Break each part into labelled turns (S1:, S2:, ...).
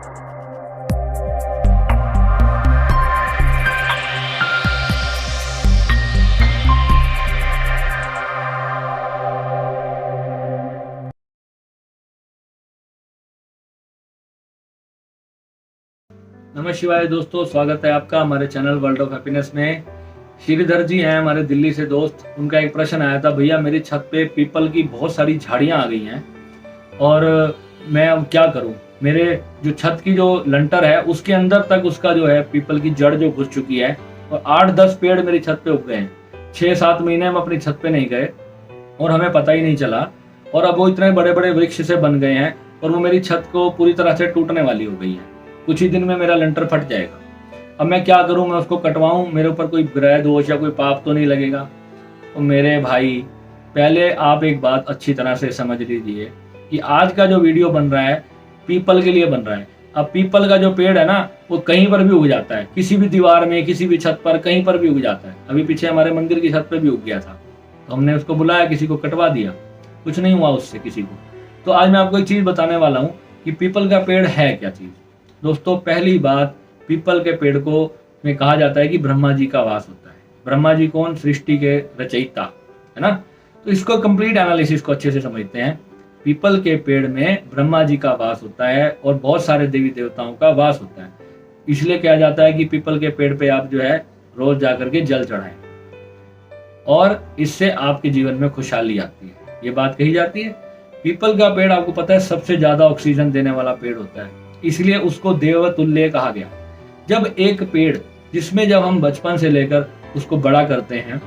S1: नमः शिवाय दोस्तों, स्वागत है आपका हमारे चैनल वर्ल्ड ऑफ हैप्पीनेस में। श्रीधर जी हैं हमारे दिल्ली से दोस्त। उनका एक प्रश्न आया था, भैया मेरी छत पे पीपल की बहुत सारी झाड़ियां आ गई हैं और मैं अब क्या करूं। मेरे जो छत की जो लंटर है उसके अंदर तक उसका जो है पीपल की जड़ जो घुस चुकी है और 8-10 पेड़ मेरी छत पे उग गए हैं। 6-7 महीने हम अपनी छत पे नहीं गए और हमें पता ही नहीं चला, और अब वो इतने बड़े बड़े वृक्ष से बन गए हैं और वो मेरी छत को पूरी तरह से टूटने वाली हो गई है। कुछ ही दिन में मेरा लंटर फट जाएगा। अब मैं क्या करूं, मैं उसको कटवाऊं, मेरे ऊपर कोई ग्रह दोष या कोई पाप तो नहीं लगेगा। तो मेरे भाई, पहले आप एक बात अच्छी तरह से समझ लीजिए कि आज का जो वीडियो बन रहा है पीपल के लिए बन रहा है। अब पीपल का जो पेड़ है ना, वो कहीं पर भी उग जाता है, किसी भी दीवार में, किसी भी छत पर, कहीं पर भी उग जाता है। अभी पीछे हमारे मंदिर की छत पर भी उग गया था, तो हमने उसको बुलाया, किसी को कटवा दिया, कुछ नहीं हुआ उससे किसी को। तो आज मैं आपको एक चीज बताने वाला हूँ कि पीपल का पेड़ है क्या चीज। दोस्तों, पहली बात, पीपल के पेड़ को में कहा जाता है कि ब्रह्मा जी का वास होता है। ब्रह्मा जी कौन? सृष्टि के रचयिता, है ना। तो इसको कंप्लीट एनालिसिस को अच्छे से समझते हैं। पीपल के पेड़ में ब्रह्मा जी का वास होता है और बहुत सारे देवी देवताओं का वास होता है। इसलिए कहा जाता है कि पीपल के पेड़ पे आप जो है रोज जाकर के जल चढ़ाएं और इससे आपके जीवन में खुशहाली आती है, ये बात कही जाती है। पीपल का पेड़ आपको पता है सबसे ज्यादा ऑक्सीजन देने वाला पेड़ होता है, इसलिए उसको देवतुल्य कहा गया। जब एक पेड़ जिसमें जब हम बचपन से लेकर उसको बड़ा करते हैं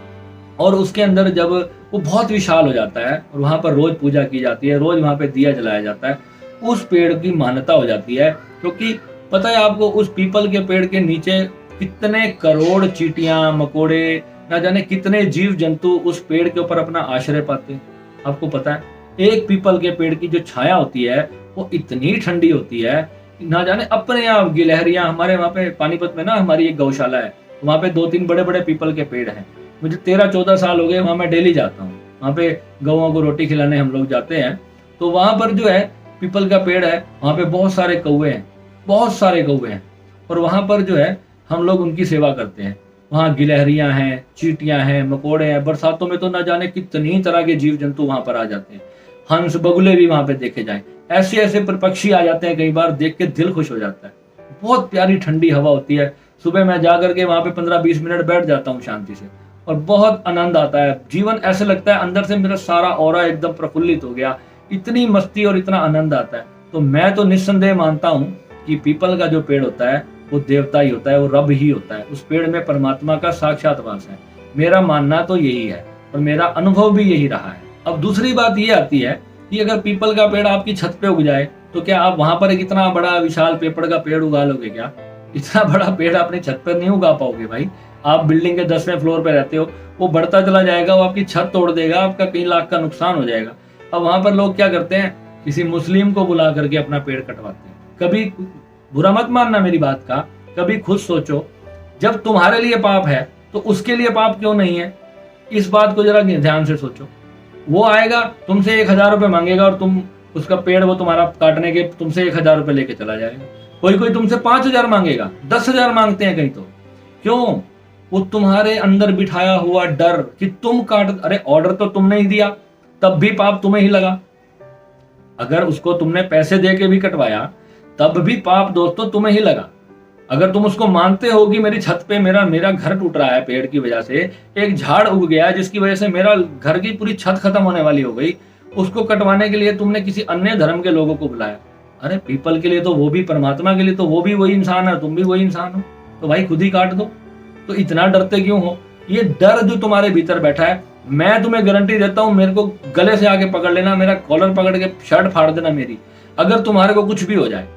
S1: और उसके अंदर जब वो बहुत विशाल हो जाता है और वहां पर रोज पूजा की जाती है, रोज वहां पे दिया जलाया जाता है, उस पेड़ की मान्यता हो जाती है। क्योंकि पता है आपको, उस पीपल के पेड़ के नीचे कितने करोड़ चींटियां, मकोड़े, ना जाने कितने जीव जंतु उस पेड़ के ऊपर अपना आश्रय पाते हैं। आपको पता है, एक पीपल के पेड़ की जो छाया होती है वो इतनी ठंडी होती है, ना जाने अपने आप गिलहरियां। हमारे वहाँ पे पानीपत में ना हमारी एक गौशाला है, वहाँ पे 2-3 बड़े बड़े पीपल के पेड़ हैं। मुझे 13-14 साल हो गए, वहाँ मैं डेली जाता हूँ। वहाँ पे गौओं को रोटी खिलाने हम लोग जाते हैं। तो वहाँ पर जो है पीपल का पेड़ है, वहाँ पे बहुत सारे कौवे हैं, बहुत सारे कौवे हैं, और वहाँ पर जो है हम लोग उनकी सेवा करते हैं। वहाँ गिलहरियां हैं, चींटियां हैं, मकोड़े हैं। बरसातों में तो ना जाने कितनी तरह के जीव जंतु वहां पर आ जाते हैं। हंस, बगुले भी वहां पे देखे जाएं। ऐसे ऐसे पक्षी आ जाते हैं, कई बार देख के दिल खुश हो जाता है। बहुत प्यारी ठंडी हवा होती है। सुबह मैं जा करके वहां पे 15-20 मिनट बैठ जाता हूँ शांति से, और बहुत आनंद आता है। जीवन ऐसे लगता है अंदर से मेरा सारा ऑरा एकदम प्रफुल्लित हो गया, इतनी मस्ती और इतना आनंद आता है। तो मैं तो निस्संदेह मानता हूँ कि पीपल का जो पेड़ होता है वो देवता ही होता है, वो रब ही होता है। उस पेड़ में परमात्मा का साक्षात वास है। मेरा मानना तो यही है और मेरा अनुभव भी यही रहा है। अब दूसरी बात ये आती है कि अगर पीपल का पेड़ आपकी छत पे उग जाए तो क्या आप वहां पर एक इतना बड़ा विशाल पीपल का पेड़ उगा लोगे क्या? इतना बड़ा पेड़ अपनी छत पर नहीं उगा पाओगे भाई। आप बिल्डिंग के 10वें फ्लोर पे रहते हो, वो बढ़ता चला जाएगा, वो आपकी छत तोड़ देगा, आपका कई लाख का नुकसान हो जाएगा। अब वहां पर लोग क्या करते हैं, किसी मुस्लिम को बुला करके अपना पेड़ कटवाते हैं। कभी बुरा मत मानना मेरी बात का, कभी खुद सोचो, जब तुम्हारे लिए पाप है तो उसके लिए पाप क्यों नहीं है? इस बात को जरा ध्यान से सोचो। वो आएगा, तुमसे 1000 रुपए मांगेगा और तुम उसका पेड़ वो तुम्हारा काटने के तुमसे 1000 रुपए लेके चला जाएगा। कोई कोई तुमसे 5000 मांगेगा, 10,000 मांगते हैं कहीं तो। क्यों? वो तुम्हारे अंदर बिठाया हुआ डर कि तुम काट, अरे ऑर्डर तो तुमने ही दिया, तब भी पाप तुम्हें ही लगा। अगर उसको तुमने पैसे दे के भी कटवाया तब भी पाप दोस्तों तुम्हें ही लगा। अगर तुम उसको मानते हो कि मेरी छत पे मेरा घर टूट रहा है, पेड़ की वजह से एक झाड़ उग गया जिसकी वजह से मेरा घर की पूरी छत खत्म होने वाली हो गई, उसको कटवाने के लिए तुमने किसी अन्य धर्म के लोगों को बुलाया। अरे पीपल के लिए तो वो भी, परमात्मा के लिए तो वो भी वही इंसान है, तुम भी वही इंसान हो, तो भाई खुद ही काट दो। तो इतना डरते क्यों हो? ये डर जो तुम्हारे भीतर बैठा है, मैं तुम्हें गारंटी देता हूं, मेरे को गले से आके पकड़ लेना, मेरा कॉलर पकड़ के शर्ट फाड़ देना मेरी, अगर तुम्हारे को कुछ भी हो जाए।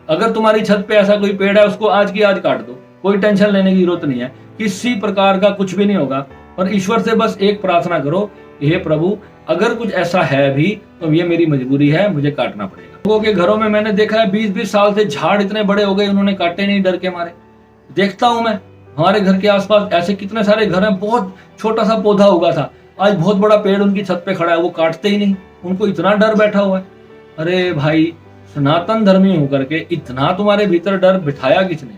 S1: अगर तुम्हारी छत पे ऐसा कोई पेड़ है, उसको आज की आज काट दो, कोई टेंशन लेने की जरूरत नहीं है, किसी प्रकार का कुछ भी नहीं होगा। और ईश्वर से बस एक प्रार्थना करो, हे प्रभु अगर कुछ ऐसा है भी तो ये मेरी मजबूरी है, मुझे काटना पड़ेगा। लोगों के घरों में मैंने देखा है 20-20 साल से झाड़ इतने बड़े हो गए, उन्होंने काटे नहीं डर के मारे। देखता हूं मैं हमारे घर के आसपास ऐसे कितने सारे घर हैं, बहुत छोटा सा पौधा उगा था, आज बहुत बड़ा पेड़ उनकी छत पे खड़ा है, वो काटते ही नहीं, उनको इतना डर बैठा हुआ है। अरे भाई सनातन धर्मी होकर के इतना तुम्हारे भीतर डर बिठाया किसने?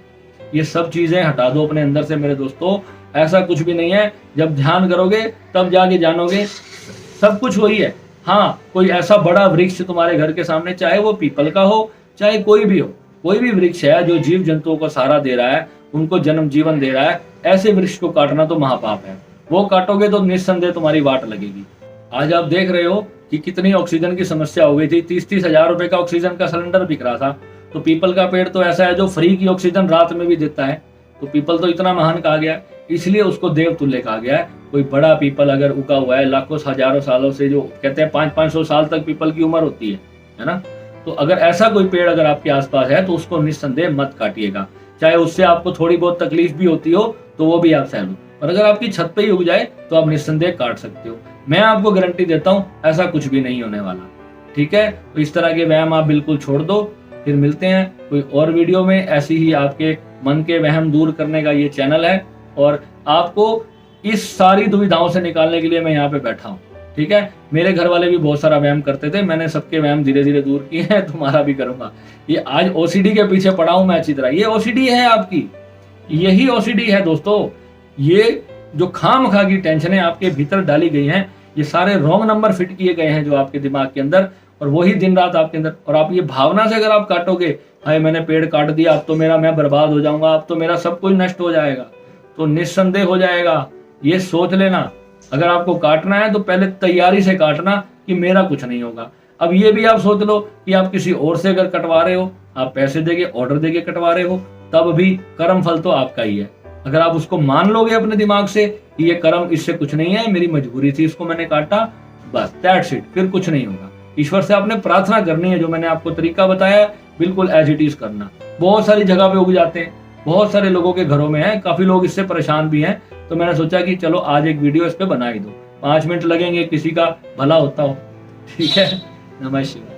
S1: ये सब चीजें हटा दो अपने अंदर से मेरे दोस्तों। ऐसा कुछ भी नहीं है, जब ध्यान करोगे तब जाके जानोगे सब कुछ वही है। हाँ, कोई ऐसा बड़ा वृक्ष तुम्हारे घर के सामने, चाहे वो पीपल का हो चाहे कोई भी हो, कोई भी वृक्ष है जो जीव जंतुओं को सहारा दे रहा है, उनको जन्म जीवन दे रहा है, ऐसे वृक्ष को काटना तो महापाप है। वो काटोगे तो निस्संदेह तुम्हारी वाट लगेगी। आज आप देख रहे हो कि कितनी ऑक्सीजन की समस्या हो गई थी, 30-30 हजार रुपए का ऑक्सीजन का सिलेंडर बिक रहा था। तो पीपल का पेड़ तो ऐसा है जो फ्री की ऑक्सीजन रात में भी देता है। तो पीपल तो इतना महान कहा गया, इसलिए उसको देव तुल्य कहा गया है। कोई बड़ा पीपल अगर उगा हुआ है लाखों हजारों सालों से, जो कहते हैं 500-500 साल तक पीपल की उम्र होती है ना, तो अगर ऐसा कोई पेड़ अगर आपके आसपास है तो उसको निस्संदेह मत काटिएगा। चाहे उससे आपको थोड़ी बहुत तकलीफ भी होती हो तो वो भी आप सह लो, और अगर आपकी छत पे ही उग जाए तो आप निस्संदेह काट सकते हो। मैं आपको गारंटी देता हूं ऐसा कुछ भी नहीं होने वाला। ठीक है, तो इस तरह के वहम आप बिल्कुल छोड़ दो। फिर मिलते हैं कोई और वीडियो में। ऐसी ही आपके मन के वहम दूर करने का ये चैनल है, और आपको इस सारी दुविधाओं से निकालने के लिए मैं यहाँ पे बैठा हूँ। ठीक है, मेरे घर वाले भी बहुत सारा वहम करते थे, मैंने सबके वहम धीरे धीरे दूर किए हैं, तुम्हारा भी करूंगा। ये आज ओसीडी के पीछे पड़ा हूं मैं अच्छी तरह। ये ओसीडी है आपकी, यही ओसीडी है दोस्तों। ये जो खामखा की टेंशनें आपके भीतर डाली गई हैं, ये सारे रॉन्ग नंबर फिट किए गए हैं जो आपके दिमाग के अंदर, और वही दिन रात आपके अंदर। और आप ये भावना से अगर आप काटोगे, हाय मैंने पेड़ काट दिया, अब तो मैं बर्बाद हो जाऊंगा, अब तो मेरा सब कुछ नष्ट हो जाएगा, तो निस्संदेह हो जाएगा। ये सोच लेना, अगर आपको काटना है तो पहले तैयारी से काटना कि मेरा कुछ नहीं होगा। अब ये भी आप सोच लो कि आप किसी और से अगर कटवा रहे हो, आप पैसे देके ऑर्डर देके कटवा रहे हो, तब भी कर्म फल तो आपका ही है। अगर आप उसको मान लोगे अपने दिमाग से कि ये कर्म इससे कुछ नहीं है, मेरी मजबूरी थी, इसको मैंने काटा, बस दैट्स इट, फिर कुछ नहीं होगा। ईश्वर से आपने प्रार्थना करनी है, जो मैंने आपको तरीका बताया बिल्कुल एज इट इज करना। बहुत सारी जगह पे उग जाते हैं, बहुत सारे लोगों के घरों में है, काफी लोग इससे परेशान भी हैं। तो मैंने सोचा कि चलो आज एक वीडियो इस पे बना ही दो, 5 मिनट लगेंगे, किसी का भला होता हो। ठीक है, नमस्कार।